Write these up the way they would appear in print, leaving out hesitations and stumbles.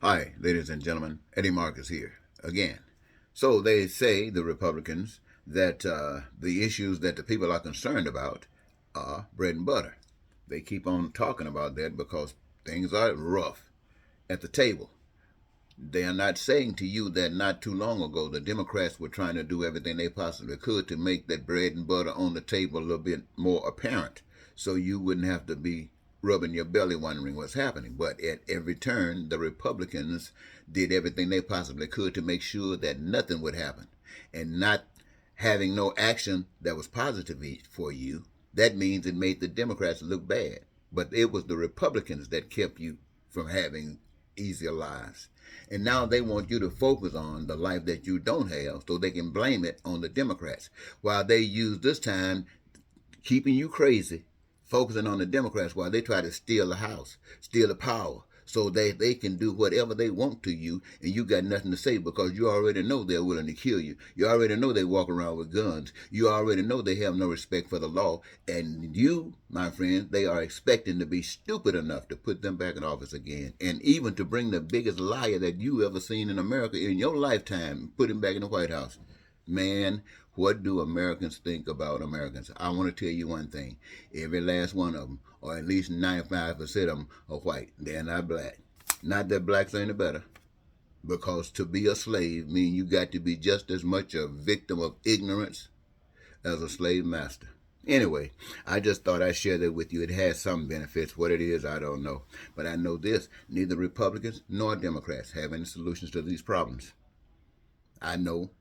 Hi, ladies and gentlemen. Eddie Marcus here again. So they say, the Republicans, that the issues that the people are concerned about are bread and butter. They keep on talking about that because things are rough at the table. They are not saying to you that not too long ago the Democrats were trying to do everything they possibly could to make that bread and butter on the table a little bit more apparent so you wouldn't have to be rubbing your belly wondering what's happening. But at every turn, the Republicans did everything they possibly could to make sure that nothing would happen. And not having no action that was positive for you, that means it made the Democrats look bad. But it was the Republicans that kept you from having easier lives. And now they want you to focus on the life that you don't have so they can blame it on the Democrats. While they use this time keeping you crazy, focusing on the Democrats while they try to steal the House, steal the power, so they can do whatever they want to you, and you got nothing to say because you already know they're willing to kill you. You already know they walk around with guns. You already know they have no respect for the law. And you, my friend, they are expecting to be stupid enough to put them back in office again, and even to bring the biggest liar that you ever seen in America in your lifetime, put him back in the White House. Man, what do Americans think about Americans? I want to tell you one thing. Every last one of them, or at least 95% of them, are white. They're not black. Not that blacks ain't better. Because to be a slave means you got to be just as much a victim of ignorance as a slave master. Anyway, I just thought I'd share that with you. It has some benefits. What it is, I don't know. But I know this. Neither Republicans nor Democrats have any solutions to these problems. I know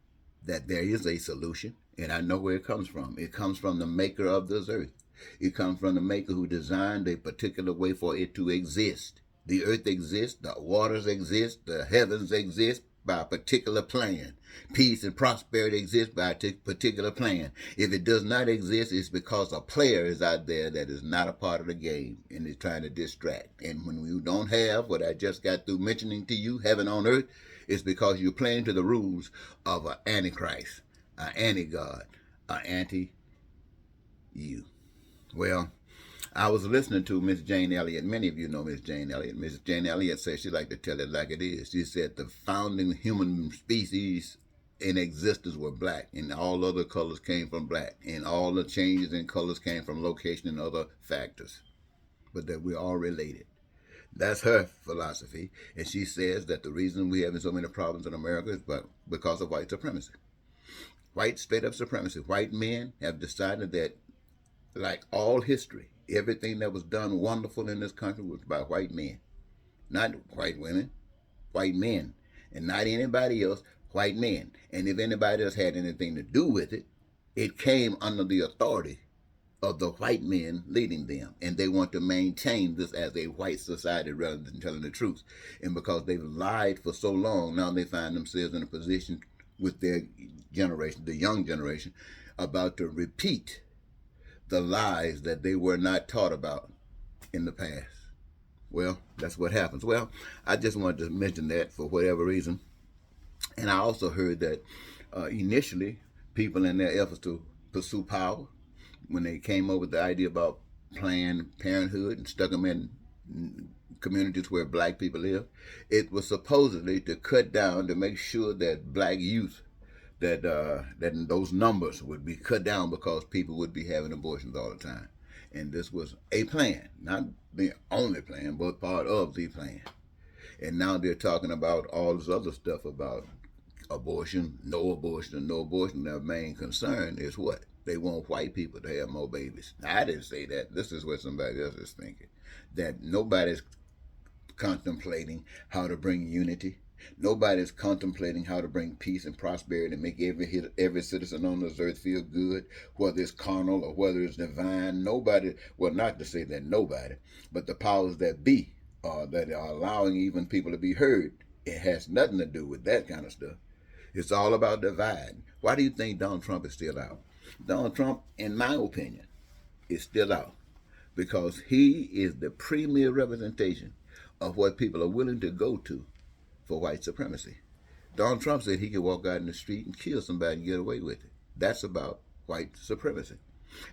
that there is a solution, and I know where it comes from. It comes from the maker of this earth. It comes from the maker who designed a particular way for it to exist. The earth exists, the waters exist, the heavens exist by a particular plan. Peace and prosperity exist by a particular plan. If it does not exist, it's because a player is out there that is not a part of the game and is trying to distract. And when you don't have what I just got through mentioning to you, heaven on earth, it's because you're playing to the rules of an antichrist, an anti-God, an anti-you. Well, I was listening to Miss Jane Elliott. Many of you know Miss Jane Elliott. Miss Jane Elliott said she liked to tell it like it is. She said the founding human species in existence were black, and all other colors came from black, and all the changes in colors came from location and other factors, but that we're all related. That's her philosophy, and she says that the reason we're having so many problems in America is because of white supremacy. White straight up supremacy. White men have decided that, like all history, everything that was done wonderful in this country was by white men. Not white women, white men. And not anybody else, white men. And if anybody else had anything to do with it, it came under the authority of the white men leading them. And they want to maintain this as a white society rather than telling the truth. And because they've lied for so long, now they find themselves in a position with their generation, the young generation, about to repeat the lies that they were not taught about in the past. Well, that's what happens. Well, I just wanted to mention that for whatever reason. And I also heard that initially people in their efforts to pursue power, when they came up with the idea about Planned Parenthood and stuck them in communities where black people live, it was supposedly to cut down, to make sure that black youth, that those numbers would be cut down because people would be having abortions all the time. And this was a plan, not the only plan, but part of the plan. And now they're talking about all this other stuff about abortion, no abortion, no abortion. Their main concern is what? They want white people to have more babies. Now, I didn't say that. This is what somebody else is thinking. That nobody's contemplating how to bring unity. Nobody's contemplating how to bring peace and prosperity and make every citizen on this earth feel good, whether it's carnal or whether it's divine. Nobody, well, not to say that nobody, but the powers that be, that are allowing even people to be heard, it has nothing to do with that kind of stuff. It's all about dividing. Why do you think Donald Trump is still out? Donald Trump, in my opinion, is still out because he is the premier representation of what people are willing to go to for white supremacy. Donald Trump said he could walk out in the street and kill somebody and get away with it. That's about white supremacy.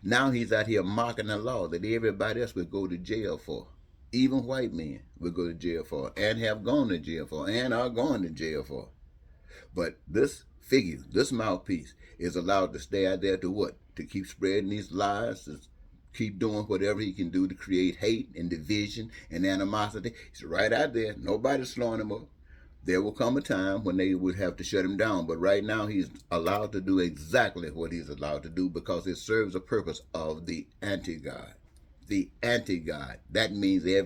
Now he's out here mocking the law that everybody else would go to jail for. Even white men will go to jail for, and have gone to jail for, and are going to jail for. But this figure, this mouthpiece, is allowed to stay out there to what? To keep spreading these lies, to keep doing whatever he can do to create hate and division and animosity. He's right out there. Nobody's slowing him up. There will come a time when they would have to shut him down. But right now, he's allowed to do exactly what he's allowed to do because it serves a purpose of the anti-God. The anti-God. That means the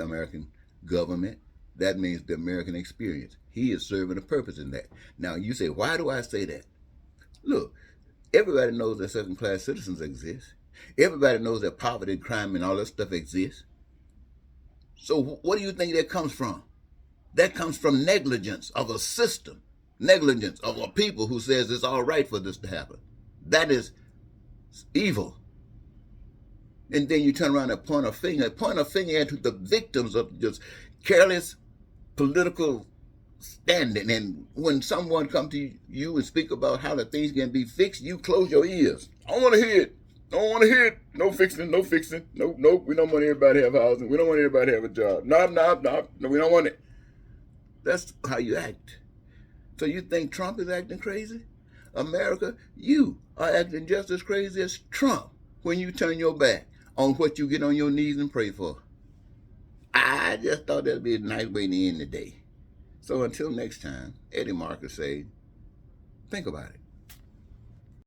American government. That means the American experience. He is serving a purpose in that. Now, you say, why do I say that? Look, everybody knows that second-class citizens exist. Everybody knows that poverty and crime and all that stuff exists. So what do you think that comes from? That comes from negligence of a system, negligence of a people who says it's all right for this to happen. That is evil. And then you turn around and point a finger at the victims of just careless political standing. And when someone comes to you and speak about how the things can be fixed, you close your ears. I don't want to hear it. I don't want to hear it. No fixing, no fixing. No, we don't want everybody to have housing. We don't want everybody to have a job. No, we don't want it. That's how you act. So you think Trump is acting crazy? America, you are acting just as crazy as Trump when you turn your back on what you get on your knees and pray for. I just thought that'd be a nice way to end the day. So until next time, Eddie Marcus say, think about it.